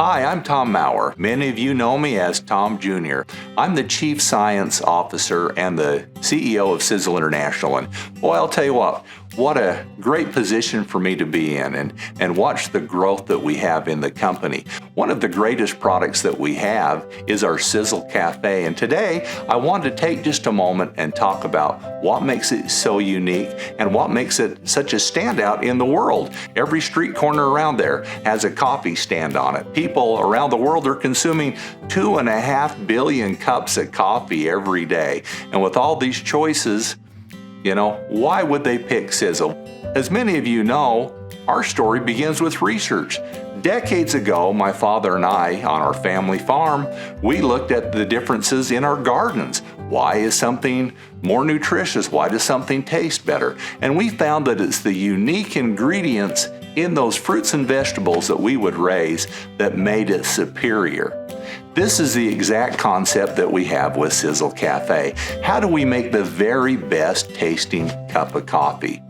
Hi, I'm Tom Mower. Many of you know me as Tom Junior. I'm the Chief Science Officer and the CEO of Sisel International. And boy, I'll tell you what a great position for me to be in and watch the growth that we have in the company. One of the greatest products that we have is our SiselKAFFÉ. And today I wanted to take just a moment and talk about what makes it so unique and what makes it such a standout in the world. Every street corner around there has a coffee stand on it. People around the world are consuming 2.5 billion cups of coffee every day. And with all these choices, why would they pick Sisel? As many of you know, our story begins with research. Decades ago, my father and I, on our family farm, we looked at the differences in our gardens. Why is something more nutritious? Why does something taste better? And we found that it's the unique ingredients in those fruits and vegetables that we would raise that made it superior. This is the exact concept that we have with SiselKAFFÉ. How do we make the very best tasting cup of coffee?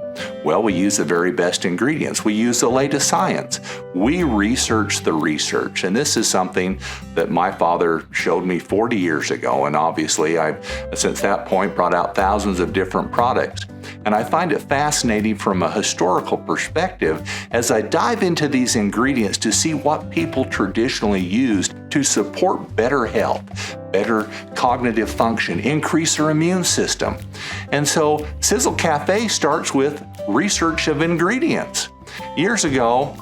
Well, we use the very best ingredients. We use the latest science. We research the research. And this is something that my father showed me 40 years ago. And obviously, I've, since that point, brought out thousands of different products. And I find it fascinating from a historical perspective as I dive into these ingredients to see what people traditionally used to support better health, better cognitive function, increase their immune system. And so SiselKAFFÉ starts with research of ingredients. Years ago,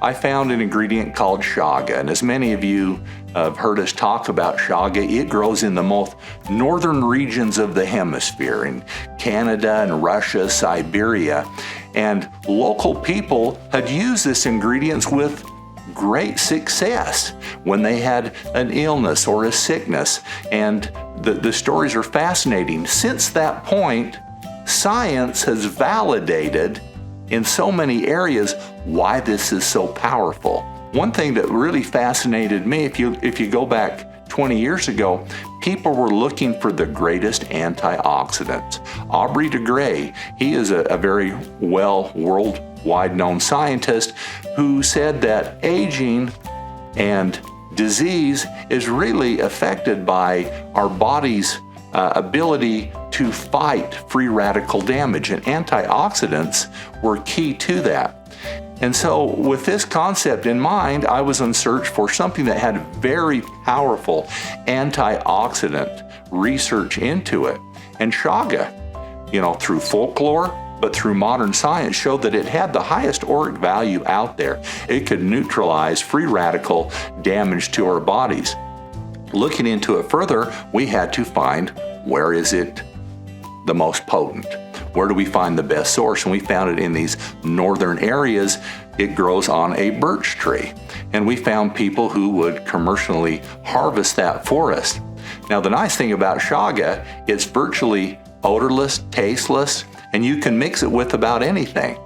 I found an ingredient called Chaga, and as many of you have heard us talk about Chaga, it grows in the most northern regions of the hemisphere, in Canada and Russia, Siberia, and local people had used this ingredient with great success when they had an illness or a sickness, and the stories are fascinating. Since that point, science has validated in so many areas why this is so powerful. One thing that really fascinated me, if you go back 20 years ago, people were looking for the greatest antioxidants. Aubrey de Grey, he is a very well worldwide known scientist who said that aging and disease is really affected by our body's ability to fight free radical damage, and antioxidants were key to that. And so with this concept in mind, I was in search for something that had very powerful antioxidant research into it. And Chaga, through folklore, but through modern science, showed that it had the highest ORAC value out there. It could neutralize free radical damage to our bodies. Looking into it further, we had to find where is it the most potent? Where do we find the best source? And we found it in these northern areas. It grows on a birch tree. And we found people who would commercially harvest that for us. Now, the nice thing about Chaga, it's virtually odorless, tasteless, and you can mix it with about anything.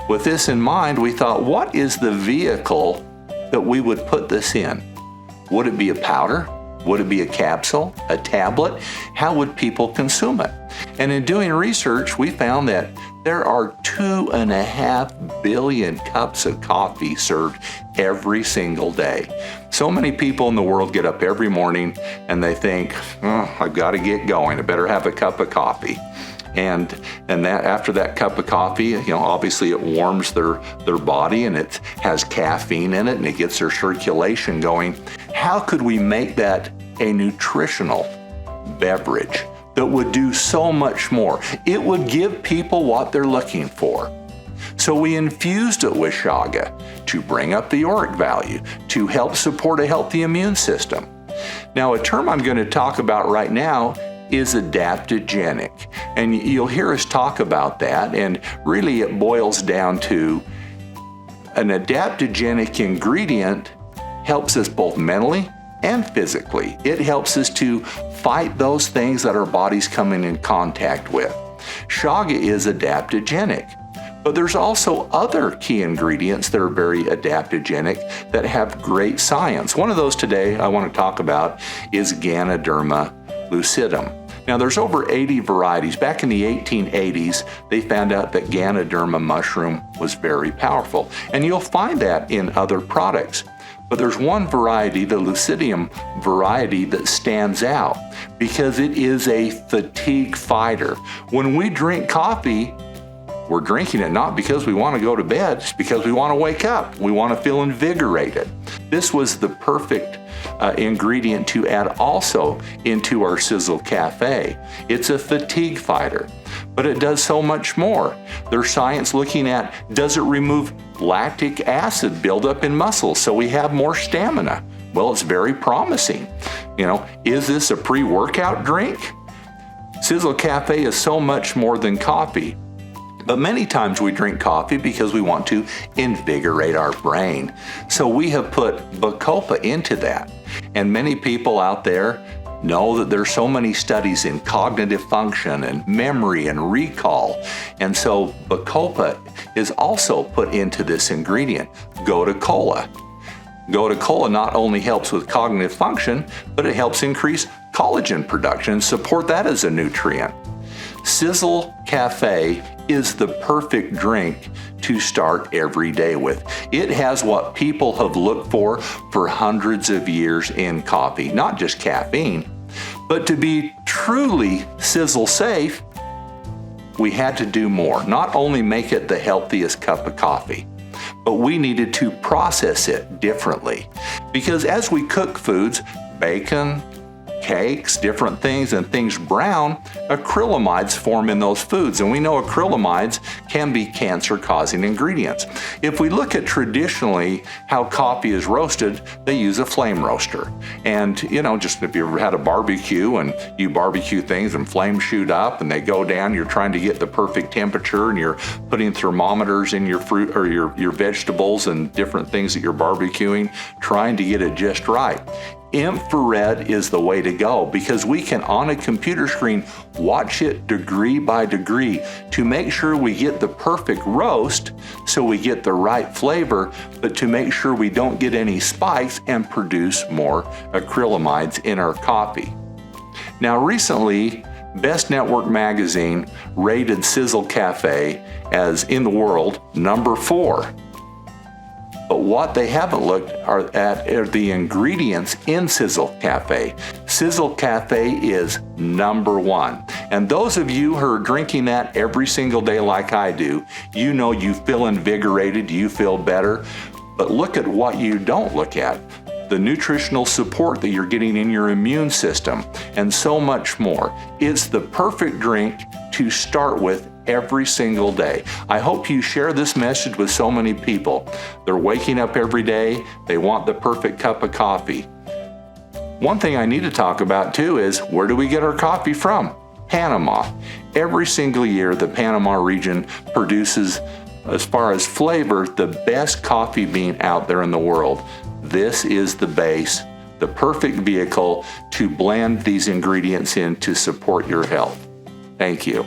With this in mind, we thought, what is the vehicle that we would put this in? Would it be a powder? Would it be a capsule, a tablet? How would people consume it? And in doing research, we found that there are 2.5 billion cups of coffee served every single day. So many people in the world get up every morning and they think, I've got to get going. I better have a cup of coffee. And that after that cup of coffee, obviously it warms their body and it has caffeine in it and it gets their circulation going. How could we make that a nutritional beverage that would do so much more? It would give people what they're looking for. So we infused it with Chaga to bring up the ORAC value, to help support a healthy immune system. Now, a term I'm going to talk about right now is adaptogenic. And you'll hear us talk about that, and really it boils down to an adaptogenic ingredient helps us both mentally and physically. It helps us to fight those things that our bodies come in contact with. Chaga is adaptogenic, but there's also other key ingredients that are very adaptogenic that have great science. One of those today I want to talk about is Ganoderma lucidum. Now, there's over 80 varieties. Back in the 1880s, they found out that Ganoderma mushroom was very powerful, and you'll find that in other products. But there's one variety, the Lucidium variety, that stands out because it is a fatigue fighter. When we drink coffee, we're drinking it not because we want to go to bed, it's because we want to wake up. We want to feel invigorated. This was the perfect ingredient to add also into our SiselKAFFÉ. It's a fatigue fighter, but it does so much more. There's science looking at, does it remove lactic acid buildup in muscles so we have more stamina? Well, it's very promising. Is this a pre-workout drink? SiselKAFFÉ is so much more than coffee. But many times we drink coffee because we want to invigorate our brain. So we have put Bacopa into that. And many people out there know that there's so many studies in cognitive function and memory and recall. And so Bacopa is also put into this ingredient, Gotu Kola. Gotu Kola not only helps with cognitive function, but it helps increase collagen production and support that as a nutrient. SiselKAFFÉ is the perfect drink to start every day with. It has what people have looked for hundreds of years in coffee, not just caffeine, but to be truly sizzle safe, we had to do more. Not only make it the healthiest cup of coffee, but we needed to process it differently. Because as we cook foods, bacon, cakes, different things, and things brown, acrylamides form in those foods. And we know acrylamides can be cancer-causing ingredients. If we look at traditionally how coffee is roasted, they use a flame roaster. And, just if you ever had a barbecue and you barbecue things and flames shoot up and they go down, you're trying to get the perfect temperature and you're putting thermometers in your fruit or your vegetables and different things that you're barbecuing, trying to get it just right. Infrared is the way to go because we can, on a computer screen, watch it degree by degree to make sure we get the perfect roast so we get the right flavor, but to make sure we don't get any spikes and produce more acrylamides in our coffee. Now recently, Best Network Magazine rated SiselKAFFÉ as, in the world, number 4. But what they haven't looked at are the ingredients in SiselKAFFÉ. SiselKAFFÉ is number 1. And those of you who are drinking that every single day like I do, you feel invigorated, you feel better. But look at what you don't look at. The nutritional support that you're getting in your immune system, and so much more. It's the perfect drink to start with every single day. I hope you share this message with so many people. They're waking up every day, they want the perfect cup of coffee. One thing I need to talk about too is, where do we get our coffee from? Panama. Every single year, the Panama region produces, as far as flavor, the best coffee bean out there in the world. This is the base, the perfect vehicle to blend these ingredients in to support your health. Thank you.